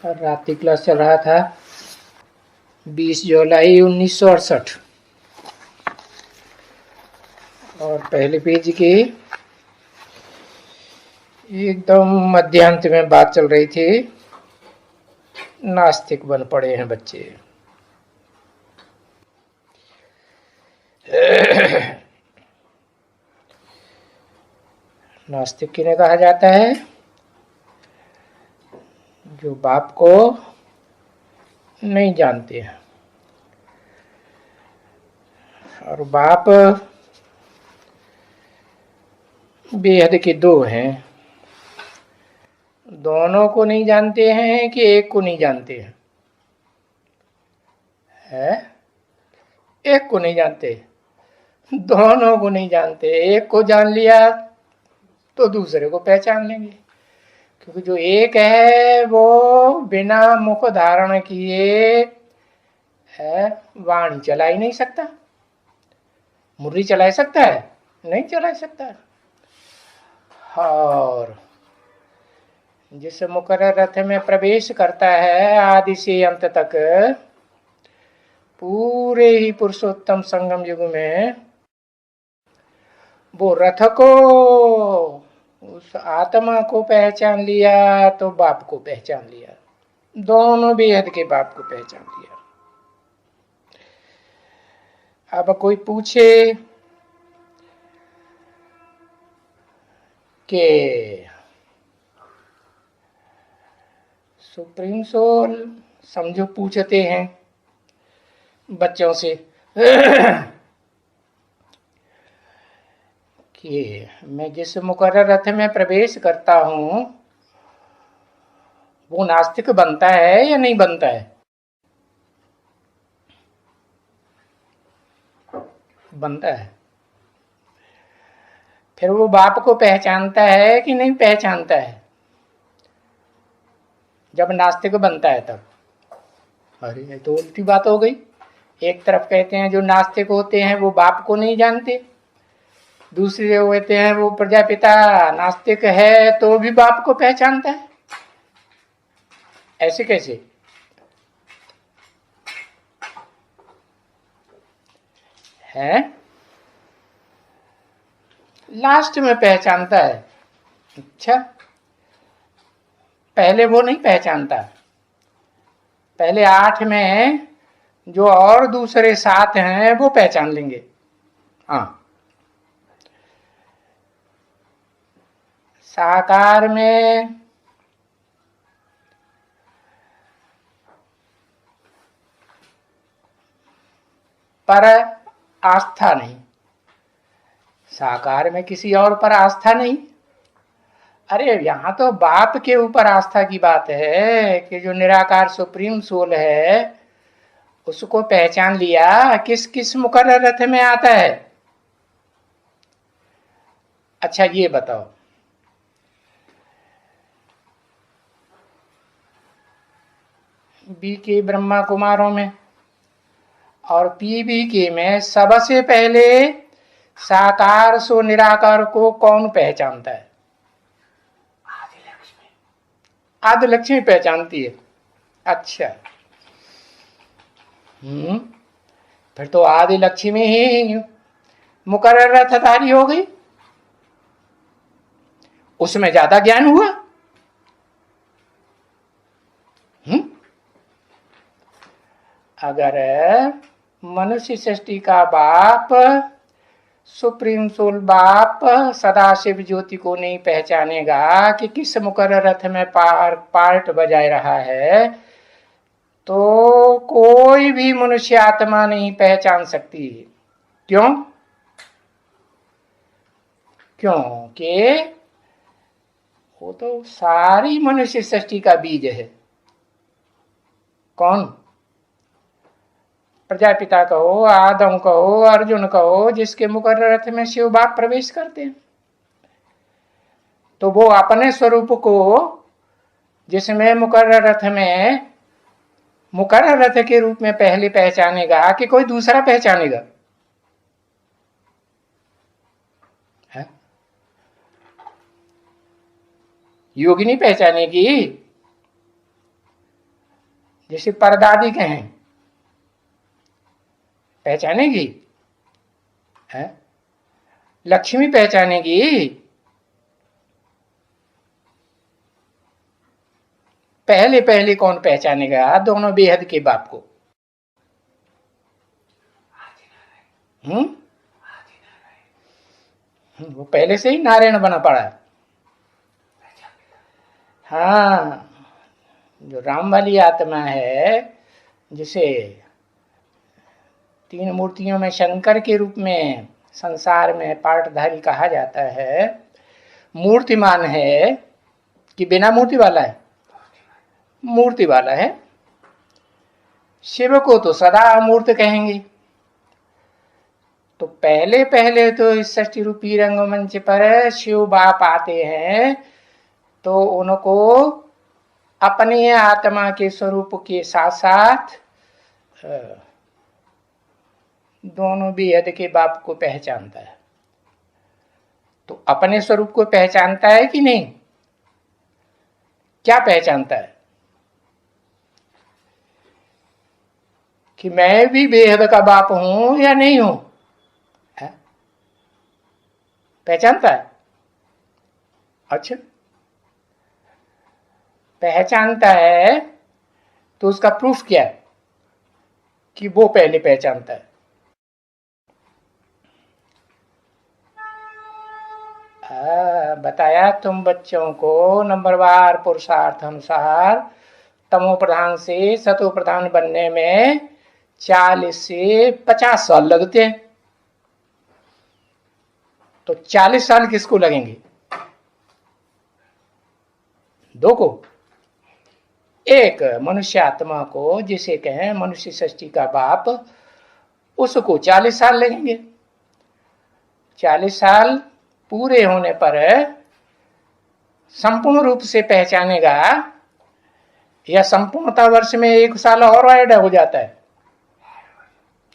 और रात की क्लास चल रहा था 20 जुलाई 1968 और पहले पेज की एकदम मध्यांत में बात चल रही थी। नास्तिक बन पड़े हैं बच्चे। नास्तिक किन्हें कहा जाता है? जो बाप को नहीं जानते हैं। और बाप बेहद के दो हैं। दोनों को नहीं जानते हैं कि एक को नहीं जानते हैं? एक को नहीं जानते, दोनों को नहीं जानते। एक को जान लिया तो दूसरे को पहचान लेंगे, क्योंकि जो एक है वो बिना मुख धारण किए है वाणी चला ही नहीं सकता। मुरली चला सकता है? नहीं चला सकता। और जिस मुकर्रर रथ में प्रवेश करता है आदि से अंत तक, पूरे ही पुरुषोत्तम संगम युग में, वो रथ को, उस आत्मा को पहचान लिया तो बाप को पहचान लिया। दोनों बेहद के बाप को पहचान लिया। अब कोई पूछे कि सुप्रीम सोल, समझो पूछते हैं बच्चों से कि मैं जिस मुकर्रर रथ में प्रवेश करता हूं वो नास्तिक बनता है या नहीं बनता है? बनता है। फिर वो बाप को पहचानता है कि नहीं पहचानता है? जब नास्तिक बनता है तब। अरे ये तो उल्टी बात हो गई। एक तरफ कहते हैं जो नास्तिक होते हैं वो बाप को नहीं जानते, दूसरे होते हैं वो प्रजापिता नास्तिक है तो भी बाप को पहचानता है। ऐसे कैसे? है लास्ट में पहचानता है। अच्छा, पहले वो नहीं पहचानता। पहले 8 में जो और दूसरे 7 हैं वो पहचान लेंगे। हाँ, साकार में पर आस्था नहीं, साकार में किसी और पर आस्था नहीं। अरे यहां तो बाप के ऊपर आस्था की बात है कि जो निराकार सुप्रीम सोल है उसको पहचान लिया। किस किस मुकर्रर रथ में आता है? अच्छा ये बताओ, बी के ब्रह्मा कुमारों में और पीबी के में सबसे पहले साकार सो निराकार को कौन पहचानता है? आदि लक्ष्मी पहचानती है। अच्छा, फिर तो आदि लक्ष्मी ही मुकर्रर रथधारी हो गई। उसमें ज्यादा ज्ञान हुआ। अगर मनुष्य सृष्टि का बाप सुप्रीम सोल बाप सदाशिव ज्योति को नहीं पहचानेगा कि किस मुकर्रर रथ में पार्ट बजा रहा है, तो कोई भी मनुष्य आत्मा नहीं पहचान सकती। क्यों? क्योंकि वो तो सारी मनुष्य सृष्टि का बीज है। कौन? प्रजापिता कहो, आदम कहो, अर्जुन कहो, जिसके मुकर्रर रथ में शिव बाप प्रवेश करते हैं, तो वो अपने स्वरूप को जिसमें मुकर्रर रथ में मुकर्रर रथ के रूप में पहले पहचानेगा कि कोई दूसरा पहचानेगा? है? योगिनी पहचानेगी। जैसे परदादी कहें, पहचानेगी? है? लक्ष्मी पहचानेगी? पहले पहले कौन पहचानेगा दोनों बेहद के बाप को? वो पहले से ही नारायण बना पड़ा है। हाँ, जो राम वाली आत्मा है, जिसे तीन मूर्तियों में शंकर के रूप में संसार में पाठधारी कहा जाता है, मूर्तिमान है कि बिना मूर्ति वाला है? मूर्ति वाला है। शिव को तो सदा अमूर्त कहेंगे। तो पहले पहले तो इस षष्ठी रूपी रंगमंच पर शिव बाप आते हैं, तो उनको अपनी आत्मा के स्वरूप के साथ साथ दोनों बेहद के बाप को पहचानता है। तो अपने स्वरूप को पहचानता है कि नहीं? क्या पहचानता है? कि मैं भी बेहद का बाप हूं या नहीं हूं? है? पहचानता है? अच्छा, पहचानता है तो उसका प्रूफ क्या है कि वो पहले पहचानता है? बताया तुम बच्चों को नंबरवार पुरुषार्थ अनुसार तमो प्रधान से सतो प्रधान बनने में 40 से 50 साल लगते हैं। तो 40 साल किसको लगेंगे? दो को। एक मनुष्य आत्मा को, जिसे कहें मनुष्य सृष्टि का बाप, उसको 40 साल लगेंगे। 40 साल पूरे होने पर संपूर्ण रूप से पहचानेगा, या संपूर्णता वर्ष में 1 साल और ऐड हो जाता है?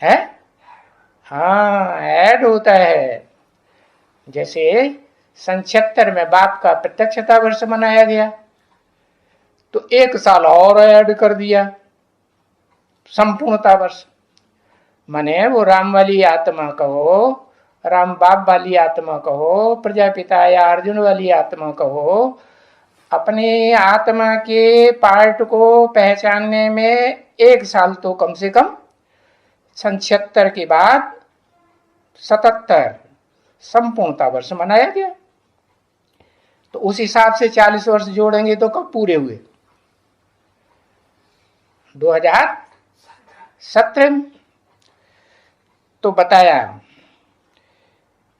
है? हाँ, ऐड होता है। जैसे सन 76 में बाप का प्रत्यक्षता वर्ष मनाया गया, तो 1 साल और ऐड कर दिया संपूर्णता वर्ष। माने वो राम वाली आत्मा कहो, राम बाप वाली आत्मा कहो, प्रजापिता या अर्जुन वाली आत्मा कहो, अपने आत्मा के पार्ट को पहचानने में 1 साल तो कम से कम सन 76 के बाद 77 संपूर्णता वर्ष मनाया गया। तो उस हिसाब से 40 वर्ष जोड़ेंगे तो कब पूरे हुए? 2017 में। तो बताया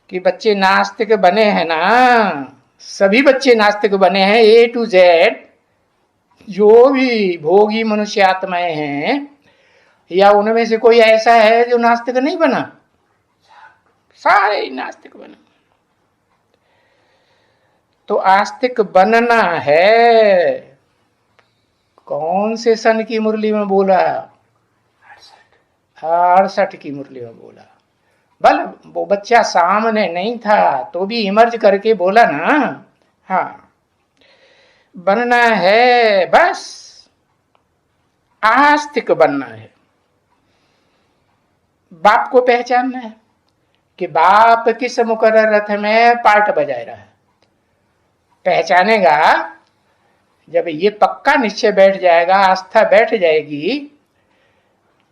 कि बच्चे नास्तिक बने हैं ना, सभी बच्चे नास्तिक बने हैं, A to Z। जो भी भोगी मनुष्य आत्माएं हैं, या उनमें से कोई ऐसा है जो नास्तिक नहीं बना? सारे ही नास्तिक बने। तो आस्तिक बनना है। कौन से सन की मुरली में बोला? 68 की मुरली में बोला। भल वो बच्चा सामने नहीं था तो भी इमर्ज करके बोला ना। हाँ, बनना है, बस आस्तिक बनना है। बाप को पहचानना है कि बाप किस मुकर्रर रथ में पार्ट बजाय रहा है। पहचानेगा जब ये पक्का निश्चय बैठ जाएगा, आस्था बैठ जाएगी,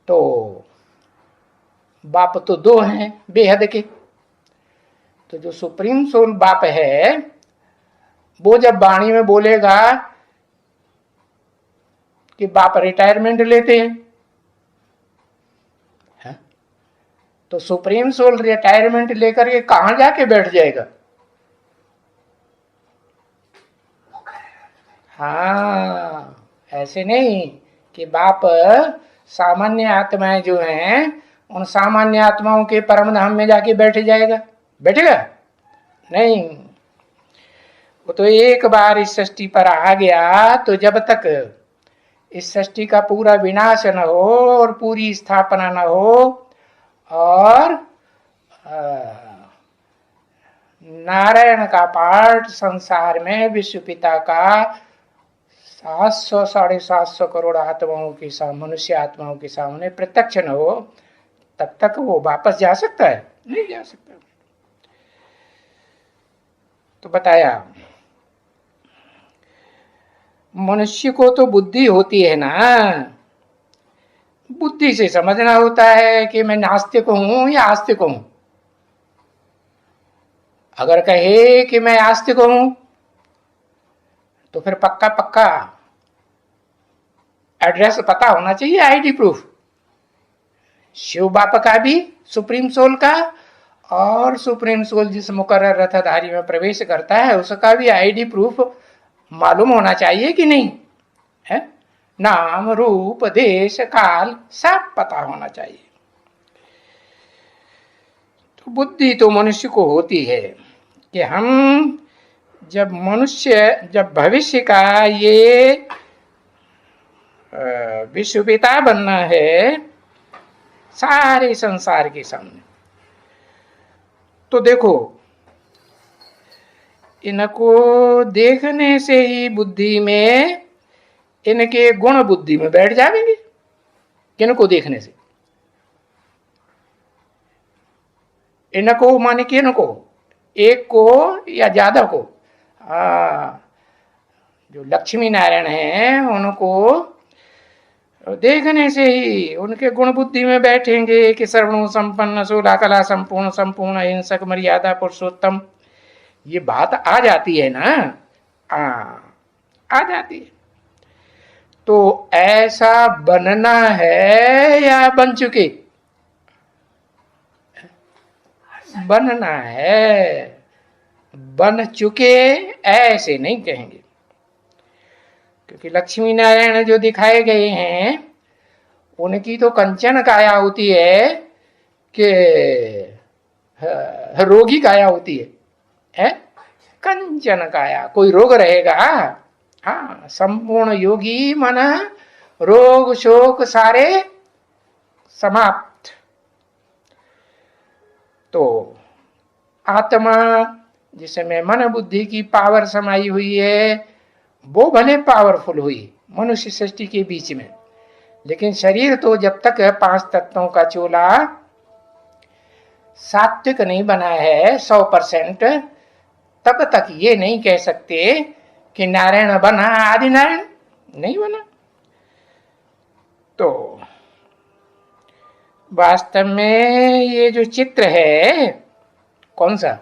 तो बाप तो 2 हैं बेहद के। तो जो सुप्रीम सोल बाप है, वो जब वाणी में बोलेगा कि बाप रिटायरमेंट लेते हैं, है? तो सुप्रीम सोल रिटायरमेंट लेकर के कहां जाके बैठ जाएगा? हाँ, ऐसे नहीं कि बाप सामान्य आत्माएं जो हैं, उन सामान्य आत्माओं के परम धाम में जाके बैठ जाएगा? बैठेगा नहीं। वो तो एक बार इस सृष्टि पर आ गया, तो जब तक इस सृष्टि का पूरा विनाश न हो और पूरी स्थापना न हो, और नारायण का पाठ संसार में विश्व पिता का 700 750 करोड़ आत्माओं के सामने, मनुष्य आत्माओं के सामने प्रत्यक्ष न हो तब तक वो वापस जा सकता है? नहीं जा सकता। तो बताया मनुष्य को तो बुद्धि होती है ना, बुद्धि से समझना होता है कि मैं नास्तिक हूं या आस्तिक हूं। अगर कहे कि मैं आस्तिक हूं तो फिर पक्का पक्का एड्रेस पता होना चाहिए, आईडी प्रूफ। शिव बाप का भी, सुप्रीम सोल का, और सुप्रीम सोल जिस मुकर्रर रथधारी में प्रवेश करता है उसका भी आईडी प्रूफ मालूम होना चाहिए कि नहीं है? नाम रूप देश काल सब पता होना चाहिए। तो बुद्धि तो मनुष्य को होती है कि हम जब भविष्य का ये विश्व पिता बनना है सारे संसार के सामने, तो देखो इनको देखने से ही बुद्धि में, इनके गुण बुद्धि में बैठ जाएंगे। किनको देखने से? इनको माने किनको? एक को या ज्यादा को? जो लक्ष्मी नारायण हैं उनको देखने से ही उनके गुण बुद्धि में बैठेंगे कि सर्वणु संपन्न, सोलह कला संपूर्ण, संपूर्ण अहिंसक, मर्यादा पुरुषोत्तम, ये बात आ जाती है ना। आ जाती है। तो ऐसा बनना है या बन चुके? बनना है। बन चुके ऐसे नहीं कहेंगे, क्योंकि लक्ष्मी नारायण जो दिखाए गए हैं उनकी तो कंचन काया होती है कि रोगी काया होती है? कंचन काया। कोई रोग रहेगा? हाँ, संपूर्ण योगी मन रोग शोक सारे समाप्त। तो आत्मा जिसमें मन बुद्धि की पावर समाई हुई है वो भले पावरफुल हुई मनुष्य सृष्टि के बीच में, लेकिन शरीर तो जब तक 5 तत्वों का चोला सात्विक नहीं बना है 100%, तब तक ये नहीं कह सकते कि नारायण बना, आदि नारायण नहीं बना। तो वास्तव में ये जो चित्र है, कौन सा?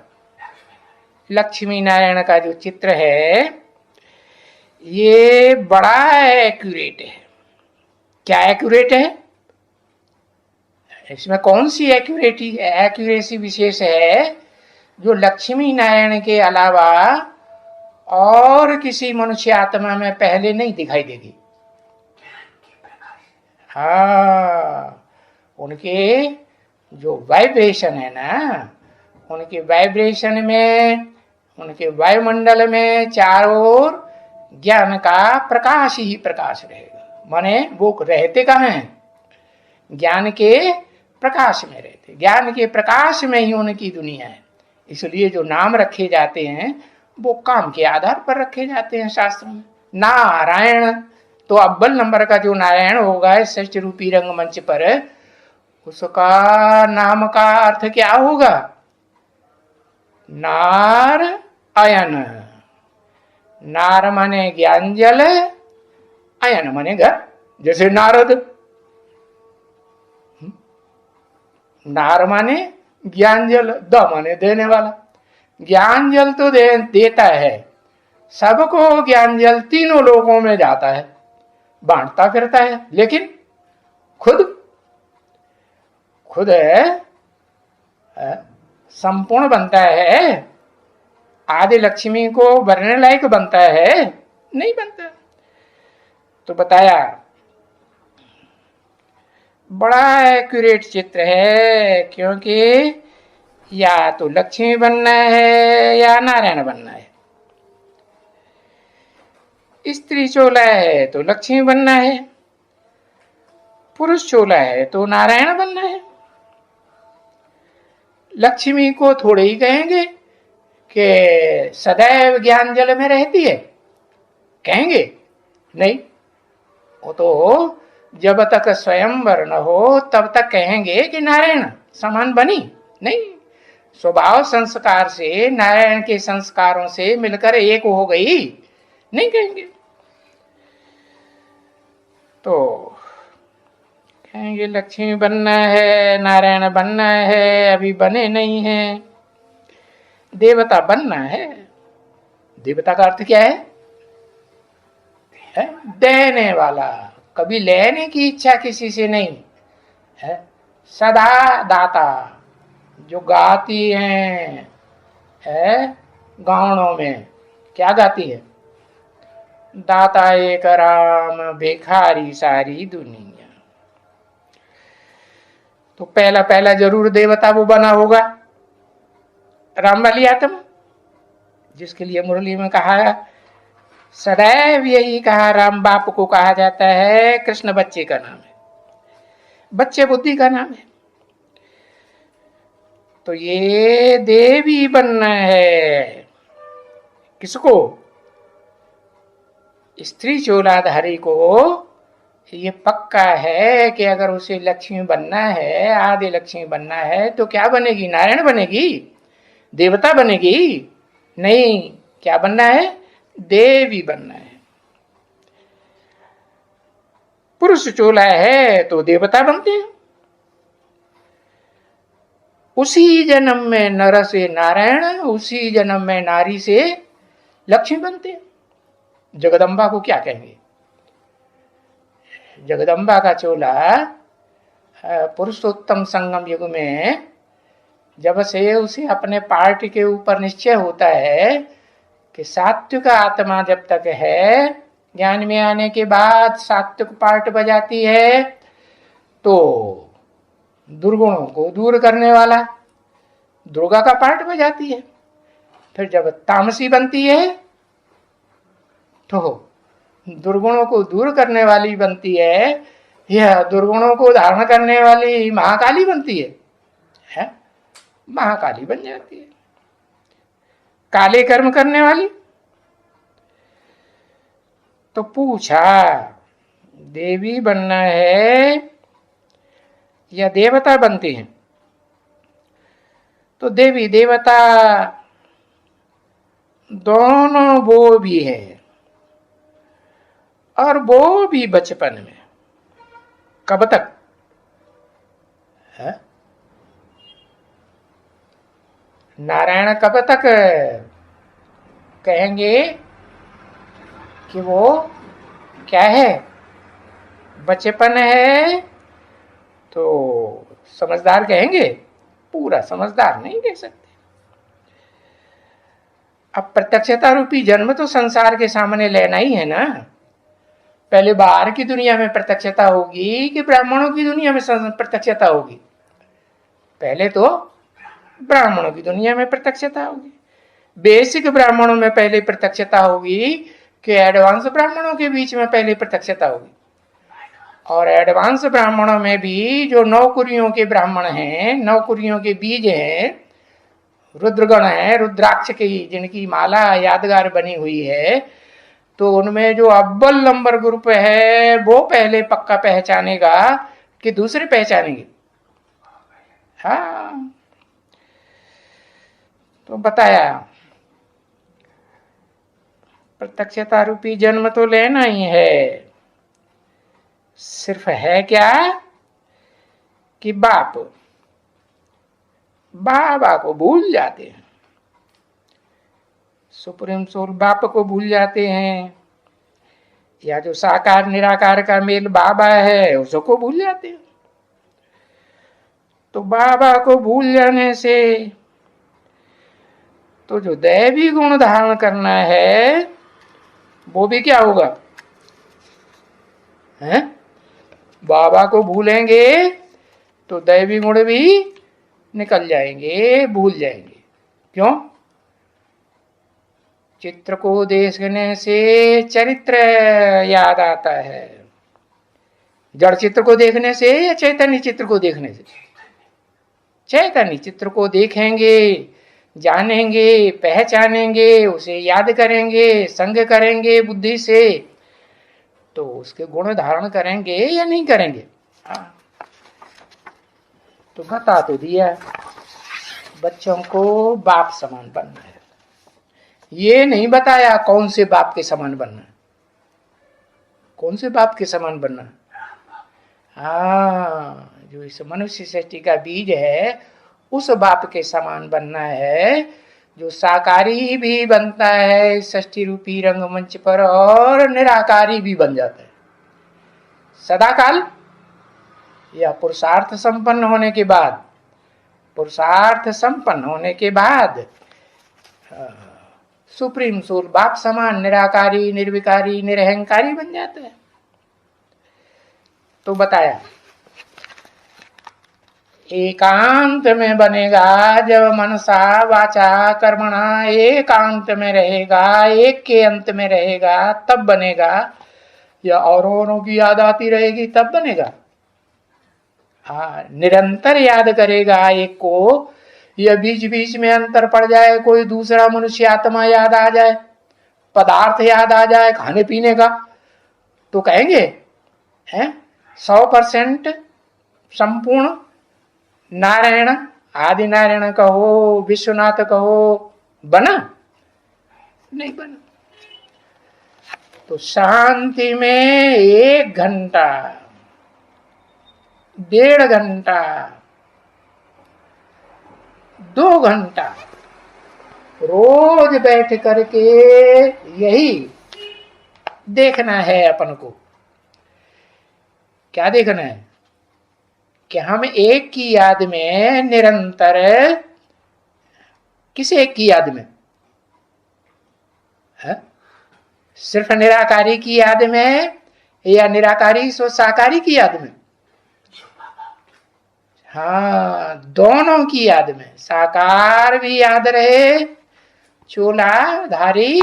लक्ष्मी नारायण का जो चित्र है ये बड़ा एक्यूरेट है। क्या एक्यूरेट है? इसमें कौन सी एक्यूरेसी विशेष है जो लक्ष्मी नारायण के अलावा और किसी मनुष्य आत्मा में पहले नहीं दिखाई देगी? हाँ, उनके जो वाइब्रेशन है ना, उनके वाइब्रेशन में, उनके वायुमंडल में चारों ओर ज्ञान का प्रकाश ही प्रकाश रहेगा। माने वो रहते कहाँ हैं? ज्ञान के प्रकाश में रहते। ज्ञान के प्रकाश में ही उनकी दुनिया है। इसलिए जो नाम रखे जाते हैं वो काम के आधार पर रखे जाते हैं शास्त्रों में। नारायण तो अव्वल नंबर का जो नारायण होगा सृष्टि रूपी रंगमंच पर, उसका नाम का अर्थ क्या होगा? नार अयन। नार माने ज्ञान जल, अयन माने घर। जैसे नारद, नार माने ज्ञान जल, द माने देने वाला। ज्ञान जल तो देता है सबको, ज्ञान जल तीनों लोगों में जाता है, बांटता फिरता है, लेकिन खुद संपूर्ण बनता है। आदि लक्ष्मी को भरने लायक बनता है? नहीं बनता। तो बताया बड़ा एक्यूरेट चित्र है, क्योंकि या तो लक्ष्मी बनना है या नारायण बनना है। स्त्री चोला है तो लक्ष्मी बनना है, पुरुष चोला है तो नारायण बनना है। लक्ष्मी को थोड़े ही कहेंगे कि सदैव ज्ञान जल में रहती है, कहेंगे? नहीं, वो तो जब तक स्वयंवर न हो तब तक कहेंगे कि नारायण समान बनी नहीं। स्वभाव संस्कार से, नारायण के संस्कारों से मिलकर एक हो गई नहीं कहेंगे। तो कहेंगे लक्ष्मी बनना है, नारायण बनना है, अभी बने नहीं है। देवता बनना है। देवता का अर्थ क्या है? देने वाला, कभी लेने की इच्छा किसी से नहीं है, सदा दाता। जो गाती हैं है गावनों में क्या गाती है? दाता एक राम भिखारी सारी दुनिया। तो पहला पहला जरूर देवता वो बना होगा राम वाली आत्मा, जिसके लिए मुरली में कहा, सदैव यही कहा, राम बाप को कहा जाता है, कृष्ण बच्चे का नाम है, बच्चे बुद्धि का नाम है। तो ये देवी बनना है किसको? स्त्री चूलाधारी को। ये पक्का है कि अगर उसे लक्ष्मी बनना है, आदि लक्ष्मी बनना है, तो क्या बनेगी? नारायण बनेगी? देवता बनेगी? नहीं, क्या बनना है? देवी बनना है। पुरुष चोला है तो देवता बनते हैं। उसी जन्म में नर से नारायण, उसी जन्म में नारी से लक्ष्मी बनते हैं। जगदम्बा को क्या कहेंगे? जगदम्बा का चोला पुरुषोत्तम संगम युग में जब से उसे अपने पार्ट के ऊपर निश्चय होता है कि सात्विक आत्मा जब तक है, ज्ञान में आने के बाद सात्विक पार्ट बजाती है, तो दुर्गुणों को दूर करने वाला दुर्गा का पार्ट बजाती है। फिर जब तामसी बनती है तो दुर्गुणों को दूर करने वाली बनती है, यह दुर्गुणों को धारण करने वाली महाकाली बनती है? महाकाली बन जाती है, काले कर्म करने वाली। तो पूछा देवी बनना है या देवता बनते हैं? तो देवी देवता दोनों वो भी है, और वो भी बचपन में। कब तक है? नारायण कब तक कहेंगे कि वो क्या है? बचपन है। तो समझदार कहेंगे? पूरा समझदार नहीं कह सकते। अब प्रत्यक्षता रूपी जन्म तो संसार के सामने लेना ही है ना। पहले बाहर की दुनिया में प्रत्यक्षता होगी कि ब्राह्मणों की दुनिया में प्रत्यक्षता होगी? पहले तो ब्राह्मणों की दुनिया में प्रत्यक्षता होगी। बेसिक ब्राह्मणों में पहले प्रत्यक्षता होगी कि एडवांस ब्राह्मणों के बीच में पहले प्रत्यक्षता होगी। और एडवांस ब्राह्मणों में भी जो नौकुरियों के ब्राह्मण हैं, नौकुरियों के बीज हैं, रुद्रगण है, रुद्राक्ष की जिनकी माला यादगार बनी हुई है, तो उनमें जो अव्वल नंबर ग्रुप है वो पहले पक्का पहचानेगा कि दूसरे पहचानेंगे। हाँ, तो बताया प्रत्यक्षता रूपी जन्म तो लेना ही है। सिर्फ है क्या कि बाबा को भूल जाते हैं, सुप्रीम सोल बाप को भूल जाते हैं, या जो साकार निराकार का मेल बाबा है उसको भूल जाते हैं। तो बाबा को भूल जाने से तो जो दैवी गुण धारण करना है वो भी क्या होगा? हैं? बाबा को भूलेंगे तो दैवी गुण भी निकल जाएंगे, भूल जाएंगे। क्यों? चित्र को देखने से चरित्र याद आता है। जड़ चित्र को देखने से या चैतन्य चित्र को देखने से? चैतन्य चित्र को देखेंगे, जानेंगे, पहचानेंगे, उसे याद करेंगे, संग करेंगे बुद्धि से, तो उसके गुण धारण करेंगे या नहीं करेंगे? हाँ, तो बता तो दिया बच्चों को बाप समान बनना है। ये नहीं बताया कौन से बाप के समान बनना, कौन से बाप के समान बनना। हाँ, जो इस मनुष्य सृष्टि का बीज है उस बाप के समान बनना है, जो साकारी भी बनता है षष्ठी रूपी रंगमंच पर और निराकारी भी बन जाता है सदाकाल, या पुरुषार्थ संपन्न होने के बाद, पुरुषार्थ संपन्न होने के बाद सुप्रीम सोल बाप समान निराकारी निर्विकारी निरहंकारी बन जाता है। तो बताया एकांत में बनेगा जब मनसा वाचा कर्मणा एकांत में रहेगा, एक के अंत में रहेगा तब बनेगा, या औरों की याद आती रहेगी तब बनेगा। हाँ, निरंतर याद करेगा एक को, या बीच बीच में अंतर पड़ जाए, कोई दूसरा मनुष्य आत्मा याद आ जाए, पदार्थ याद आ जाए खाने पीने का, तो कहेंगे हैं 100% संपूर्ण नारायण, आदि नारायण कहो, विश्वनाथ कहो, बना नहीं बना। तो शांति में 1 घंटा 1.5 घंटा 2 घंटा रोज बैठ करके यही देखना है अपन को। क्या देखना है? कि हम एक की याद में निरंतर, किस एक की याद में है? सिर्फ निराकारी की याद में, या निराकारी सो साकारी की याद में? हाँ, दोनों की याद में, साकार भी याद रहे चोलाधारी,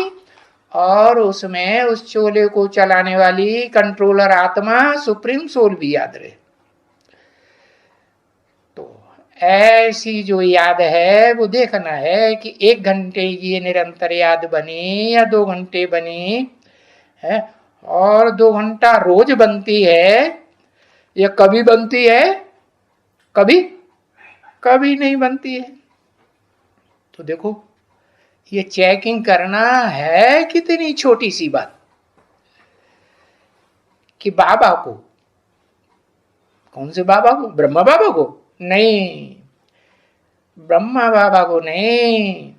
और उसमें उस चोले को चलाने वाली कंट्रोलर आत्मा सुप्रीम सोल भी याद रहे। ऐसी जो याद है वो देखना है कि 1 घंटे ये निरंतर याद बनी या 2 घंटे बनी है, और 2 घंटा रोज बनती है या कभी बनती है, कभी कभी नहीं बनती है। तो देखो ये चेकिंग करना है कितनी छोटी सी बात, कि बाबा को, कौन से बाबा को? ब्रह्मा बाबा को नहीं, ब्रह्मा बाबा को नहीं,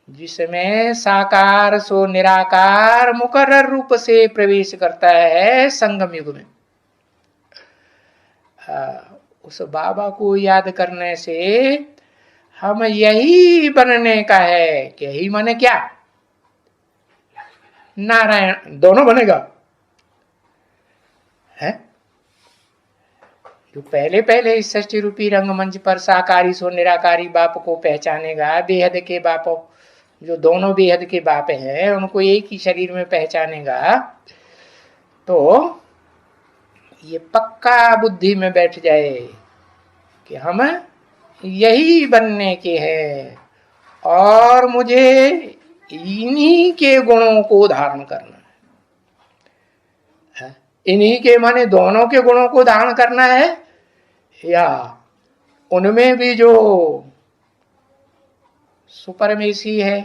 जिसमें साकार सो निराकार मुकर्रर रूप से प्रवेश करता है संगम युग में, उस बाबा को याद करने से हम यही बनने का है। कि यही माने क्या? नारायण दोनों बनेगा है। जो पहले पहले इस षष्ठी रूपी रंगमंच पर साकारी सो निराकारी बाप को पहचानेगा, बेहद के बाप, जो दोनों बेहद के बाप हैं उनको एक ही शरीर में पहचानेगा, तो ये पक्का बुद्धि में बैठ जाए कि हम यही बनने के हैं, और मुझे इन्हीं के गुणों को धारण करना है। इन्हीं के माने दोनों के गुणों को धारण करना है, या उनमें भी जो सुपरमेसी है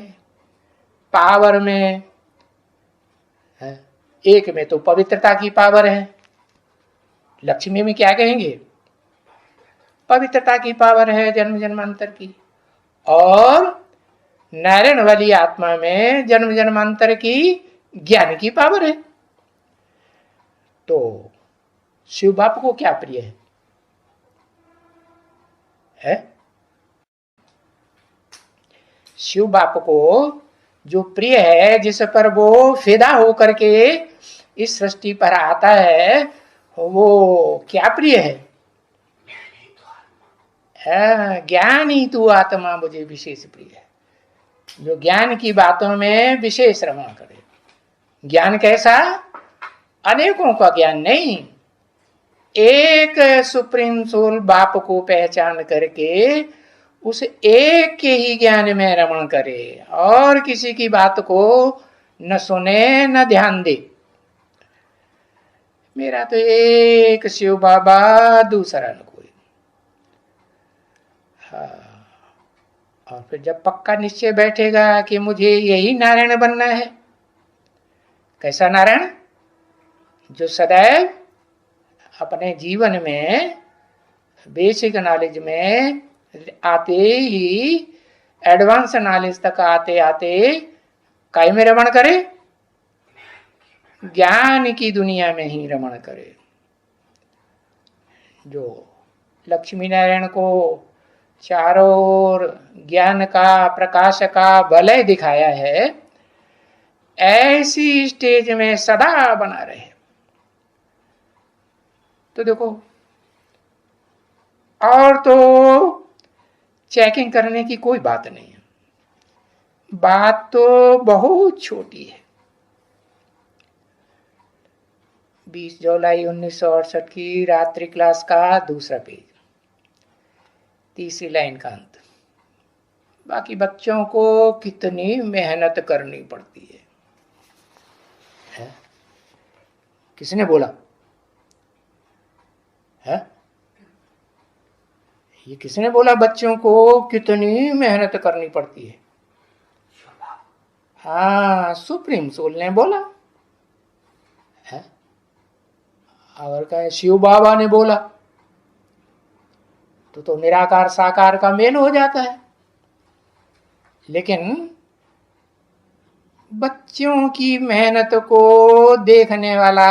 पावर में है, एक में तो पवित्रता की पावर है, लक्ष्मी में क्या कहेंगे? पवित्रता की पावर है जन्म जन्मांतर की, और नारायण वाली आत्मा में जन्म जन्मांतर की ज्ञान की पावर है। तो शिव बाप को क्या प्रिय है? शिव बाप को जो प्रिय है, जिस पर वो फिदा होकर के इस सृष्टि पर आता है, वो क्या प्रिय है? ज्ञान ही तू आत्मा मुझे विशेष प्रिय है, जो ज्ञान की बातों में विशेष रमण करे। ज्ञान कैसा? अनेकों का ज्ञान नहीं, एक सुप्रीम सोल बाप को पहचान करके उस एक के ही ज्ञान में रमण करे, और किसी की बात को न सुने न ध्यान दे। मेरा तो एक शिव बाबा, दूसरा न कोई। हाँ, और फिर जब पक्का निश्चय बैठेगा कि मुझे यही नारायण बनना है, कैसा नारायण? जो सदैव अपने जीवन में बेसिक नॉलेज में आते ही एडवांस नॉलेज तक आते आते काय में रमण करे? ज्ञान की दुनिया में ही रमण करे। जो लक्ष्मी नारायण को चारों ओर ज्ञान का, प्रकाश का वलय दिखाया है, ऐसी स्टेज में सदा बना रहे। तो देखो, और तो चेकिंग करने की कोई बात नहीं है, बात तो बहुत छोटी है। 20 जुलाई 1968 की रात्रि क्लास का दूसरा पेज, तीसरी लाइन का अंत। बाकी बच्चों को कितनी मेहनत करनी पड़ती है? किसने बोला है? ये किसने बोला बच्चों को कितनी मेहनत करनी पड़ती है? हाँ, सुप्रीम सोल ने बोला है। और क्या शिव बाबा ने बोला? तो निराकार साकार का मेल हो जाता है। लेकिन बच्चों की मेहनत को देखने वाला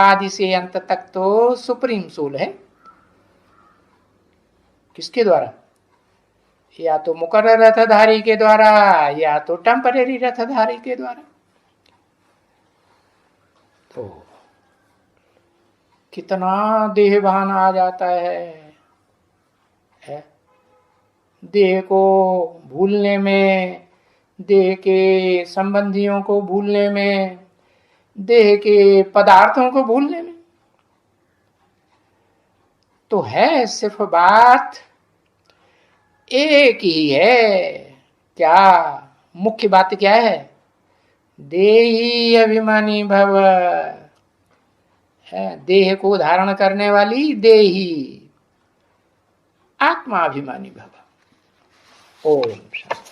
आदि से अंत तक तो सुप्रीम सोल है। किसके द्वारा? या तो मुकर्रर रथधारी के द्वारा, या तो टेम्परेरी रथधारी के द्वारा। तो कितना देहभान आ जाता है? देह को भूलने में, देह के संबंधियों को भूलने में, देह के पदार्थों को भूलने में। तो है सिर्फ बात एक ही है। क्या मुख्य बात क्या है? देही अभिमानी भव है। देह को धारण करने वाली देही, आत्मा अभिमानी भव। ओम शांति।